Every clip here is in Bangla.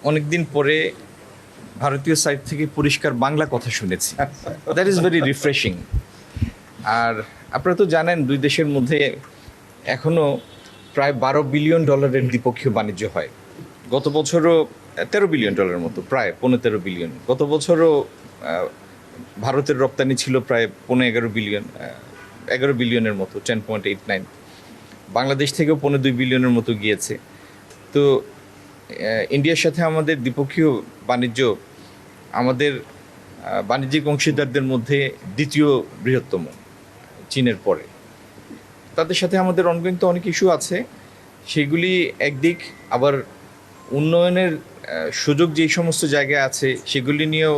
অনেকদিন পরে ভারতীয় সাইড থেকে পরিষ্কার বাংলা কথা শুনেছি। That is very refreshing. আর আপনারা তো জানেন দুই দেশের মধ্যে এখনও প্রায় $12 বিলিয়ন দ্বিপক্ষীয় বাণিজ্য হয়। গত বছরও $13 বিলিয়ন মতো, প্রায় 15-13 বিলিয়ন। গত বছরও ভারতের রপ্তানি ছিল প্রায় 11 বিলিয়ন, 11 বিলিয়নের মতো, 10.89। বাংলাদেশ থেকেও 2.5 বিলিয়নের মতো গিয়েছে। তো ইন্ডিয়ার সাথে আমাদের দ্বিপক্ষীয় বাণিজ্য আমাদের বাণিজ্যিক অংশীদারদের মধ্যে দ্বিতীয় বৃহত্তম, চীনের পরে। তাদের সাথে আমাদের অনগোয়িং তো অনেক ইস্যু আছে, সেগুলি একদিক। আবার উন্নয়নের সুযোগ যেই সমস্ত জায়গায় আছে সেগুলি নিয়েও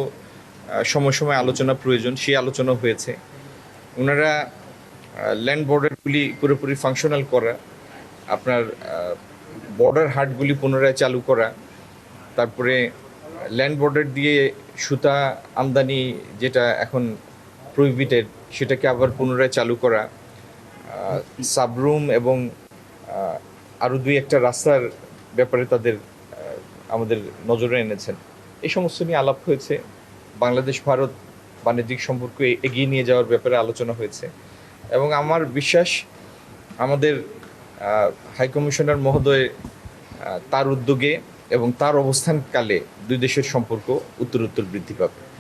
সময় সময় আলোচনা প্রয়োজন, সেই আলোচনা হয়েছে। ওনারা ল্যান্ড বর্ডারগুলি পুরোপুরি ফাংশনাল করা, আপনার বর্ডার হাটগুলি পুনরায় চালু করা, তারপরে ল্যান্ড বর্ডার দিয়ে সুতা আমদানি যেটা এখন প্রহিবিটেড সেটাকে আবার পুনরায় চালু করা, সাবরুম এবং আরও দুই একটা রাস্তার ব্যাপারে তাদের আমাদের নজরে এনেছেন। এই সমস্ত নিয়ে আলাপ হয়েছে। বাংলাদেশ ভারত বাণিজ্যিক সম্পর্ক এগিয়ে নিয়ে যাওয়ার ব্যাপারে আলোচনা হয়েছে। এবং আমার বিশ্বাস আমাদের হাইকমিশনার মহোদয় তার উদ্যোগে এবং তার অবস্থানকালে দুই দেশের সম্পর্ক উত্তরোত্তর বৃদ্ধি পাবে।